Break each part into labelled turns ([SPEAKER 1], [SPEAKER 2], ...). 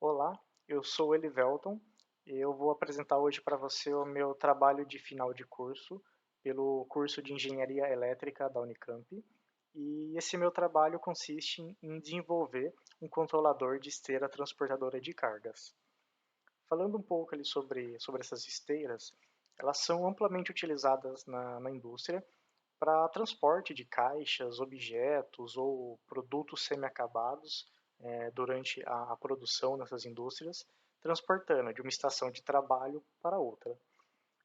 [SPEAKER 1] Olá, eu sou o Elivelton e eu vou apresentar hoje para você o meu trabalho de final de curso pelo curso de Engenharia Elétrica da Unicamp. E esse meu trabalho consiste em desenvolver um controlador de esteira transportadora de cargas. Falando um pouco ali sobre essas esteiras, elas são amplamente utilizadas na indústria para transporte de caixas, objetos ou produtos semi-acabados durante a produção nessas indústrias, transportando de uma estação de trabalho para outra.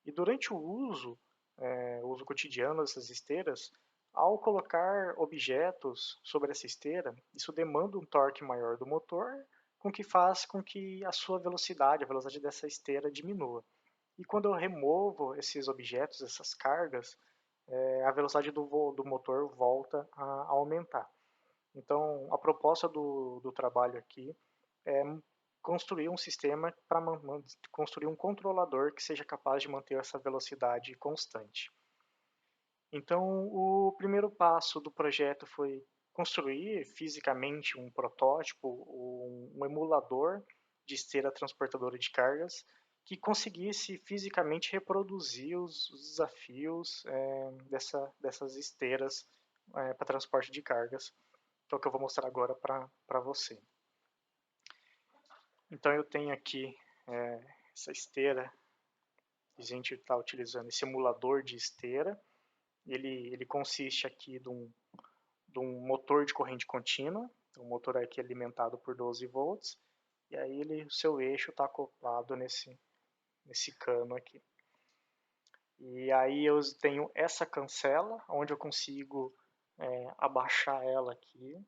[SPEAKER 1] E durante o uso cotidiano dessas esteiras, ao colocar objetos sobre essa esteira, isso demanda um torque maior do motor, com que faz com que a sua velocidade, a velocidade dessa esteira diminua. E quando eu removo esses objetos, essas cargas, a velocidade do motor volta a aumentar. Então, a proposta do trabalho aqui é construir um sistema para construir um controlador que seja capaz de manter essa velocidade constante. Então, o primeiro passo do projeto foi construir fisicamente um protótipo, um emulador de esteira transportadora de cargas que conseguisse fisicamente reproduzir os desafios dessas esteiras para transporte de cargas, que é o que eu vou mostrar agora para você. Então eu tenho aqui essa esteira, a gente está utilizando esse emulador de esteira, ele consiste aqui de um motor de corrente contínua, então, o motor aqui é alimentado por 12 volts, e aí o seu eixo está acoplado nesse cano aqui. E aí eu tenho essa cancela, onde eu consigo abaixar ela aqui.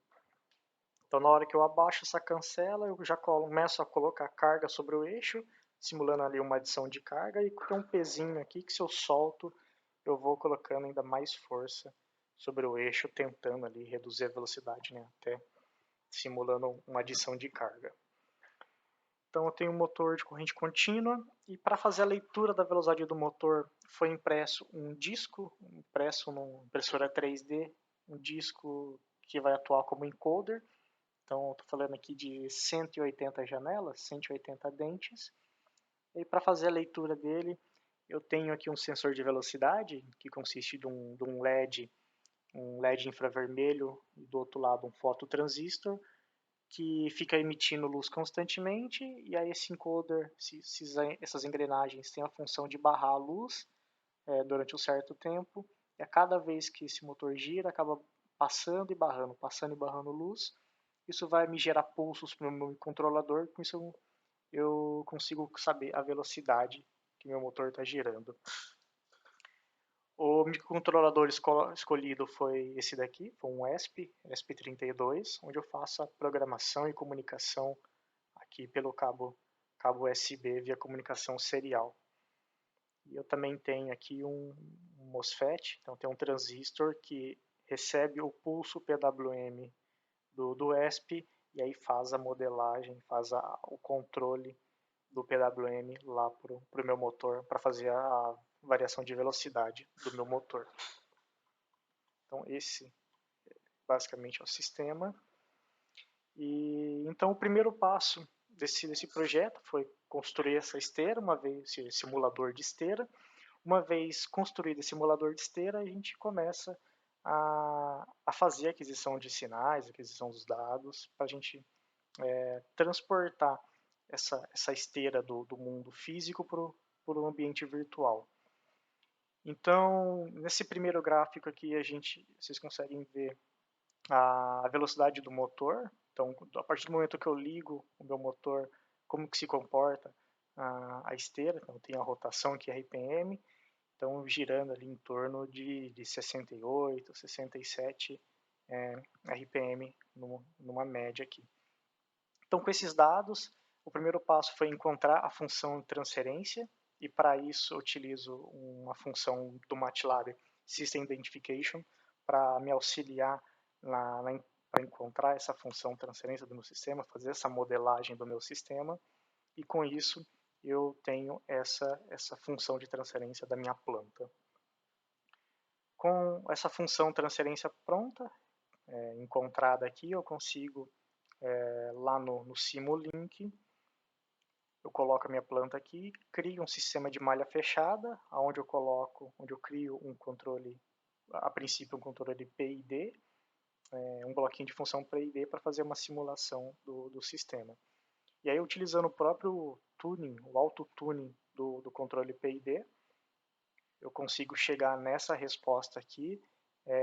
[SPEAKER 1] Então na hora que eu abaixo essa cancela, eu já começo a colocar carga sobre o eixo, simulando ali uma adição de carga, e tem um pezinho aqui que se eu solto, eu vou colocando ainda mais força sobre o eixo, tentando ali reduzir a velocidade, né, até simulando uma adição de carga. Então eu tenho um motor de corrente contínua e para fazer a leitura da velocidade do motor foi impresso um disco, impresso numa impressora 3D, um disco que vai atuar como encoder. Então estou falando aqui de 180 janelas, 180 dentes. E para fazer a leitura dele, eu tenho aqui um sensor de velocidade que consiste de um LED infravermelho e do outro lado um fototransistor que fica emitindo luz constantemente, e aí esse encoder, essas engrenagens têm a função de barrar a luz durante um certo tempo, e a cada vez que esse motor gira, acaba passando e barrando luz. Isso vai me gerar pulsos para o meu controlador, com isso eu consigo saber a velocidade que meu motor está girando. O microcontrolador escolhido foi esse daqui, foi um ESP32, onde eu faço a programação e comunicação aqui pelo cabo USB via comunicação serial. E eu também tenho aqui um MOSFET, então tem um transistor que recebe o pulso PWM do ESP e aí faz a modelagem, faz o controle do PWM lá para o meu motor, para fazer a variação de velocidade do meu motor. Então esse basicamente é o sistema. E então o primeiro passo desse projeto foi construir essa esteira, uma vez esse simulador de esteira. Uma vez construído esse simulador de esteira, a gente começa a fazer a aquisição de sinais, aquisição dos dados, para a gente transportar essa esteira do mundo físico para o ambiente virtual. Então, nesse primeiro gráfico aqui, vocês conseguem ver a velocidade do motor. Então, a partir do momento que eu ligo o meu motor, como que se comporta a esteira. Então, tem a rotação, que é RPM. Então, girando ali em torno de 68, 67 RPM numa média aqui. Então, com esses dados, o primeiro passo foi encontrar a função de transferência, e para isso eu utilizo uma função do MATLAB, System Identification, para me auxiliar para encontrar essa função de transferência do meu sistema, fazer essa modelagem do meu sistema, e com isso eu tenho essa função de transferência da minha planta. Com essa função transferência pronta, encontrada aqui, eu consigo, lá no Simulink, eu coloco a minha planta aqui, crio um sistema de malha fechada, onde eu crio um controle, a princípio um controle PID, um bloquinho de função PID para fazer uma simulação do sistema. E aí, utilizando o próprio tuning, o auto-tuning do controle PID, eu consigo chegar nessa resposta aqui,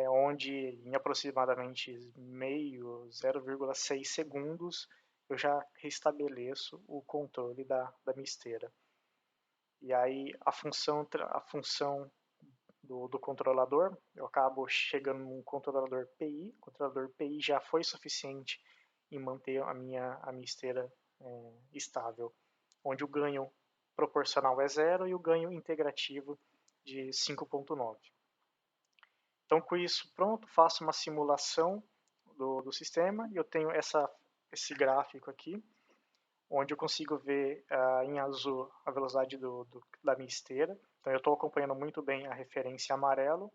[SPEAKER 1] onde em aproximadamente 0,6 segundos eu já restabeleço o controle da minha esteira. E aí a função do controlador, eu acabo chegando num controlador PI, o controlador PI já foi suficiente em manter a minha esteira estável, onde o ganho proporcional é 0 e o ganho integrativo de 5.9. Então, com isso pronto, faço uma simulação do sistema e eu tenho esse gráfico aqui, onde eu consigo ver em azul a velocidade da minha esteira. Então, eu estou acompanhando muito bem a referência amarelo.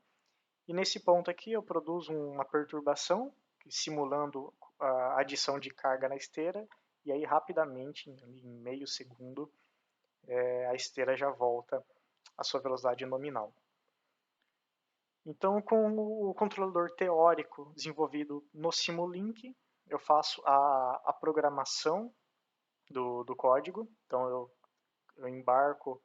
[SPEAKER 1] E nesse ponto aqui eu produzo uma perturbação, simulando a adição de carga na esteira, e aí rapidamente, em meio segundo, a esteira já volta à sua velocidade nominal. Então, com o controlador teórico desenvolvido no Simulink, eu faço a programação do código. Então, eu embarco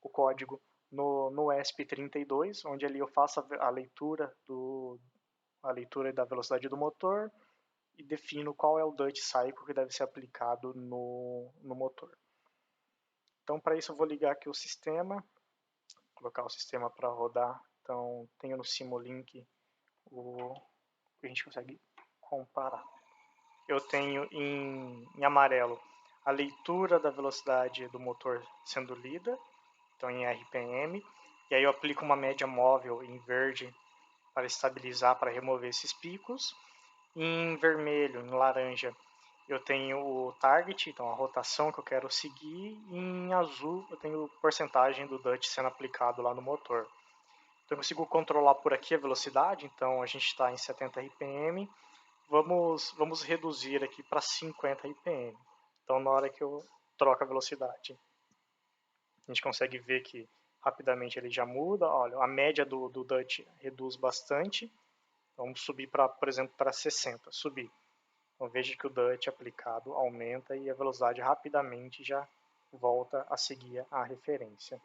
[SPEAKER 1] o código no ESP32, onde ali eu faço a leitura da velocidade do motor e defino qual é o Duty Cycle que deve ser aplicado no motor. Então, para isso eu vou ligar aqui o sistema, colocar o sistema para rodar. Então, tenho no Simulink o que a gente consegue comparar. Eu tenho em amarelo a leitura da velocidade do motor sendo lida, então em RPM, e aí eu aplico uma média móvel em verde para estabilizar, para remover esses picos. Em vermelho, em laranja, eu tenho o target, então a rotação que eu quero seguir, e em azul eu tenho porcentagem do DUT sendo aplicado lá no motor. Então eu consigo controlar por aqui a velocidade, então a gente está em 70 RPM, vamos reduzir aqui para 50 RPM. Então na hora que eu troco a velocidade, a gente consegue ver que rapidamente ele já muda. Olha, a média do DUT reduz bastante. Vamos subir, por exemplo, para 60. Subir. Então veja que o DUT aplicado aumenta e a velocidade rapidamente já volta a seguir a referência.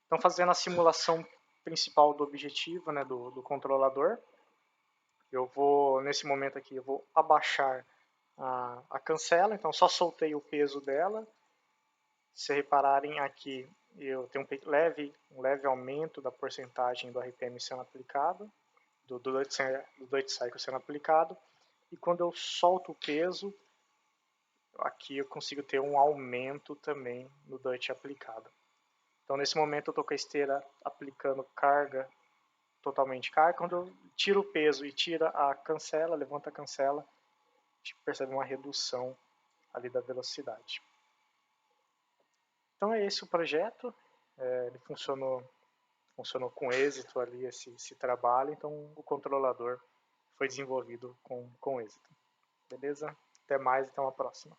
[SPEAKER 1] Então, fazendo a simulação principal do objetivo, né, do controlador, eu vou, nesse momento aqui, eu vou abaixar a cancela, então só soltei o peso dela. Se repararem aqui, eu tenho um leve aumento da porcentagem do RPM sendo aplicado, do Duty Cycle sendo aplicado, e quando eu solto o peso, aqui eu consigo ter um aumento também no Duty aplicado. Então nesse momento eu estou com a esteira aplicando carga, totalmente carga. Quando eu tiro o peso e tira a cancela, levanta a cancela, a gente percebe uma redução ali da velocidade. Então é esse o projeto, ele funcionou com êxito ali esse trabalho, então o controlador foi desenvolvido com êxito. Beleza? Até mais, até uma próxima.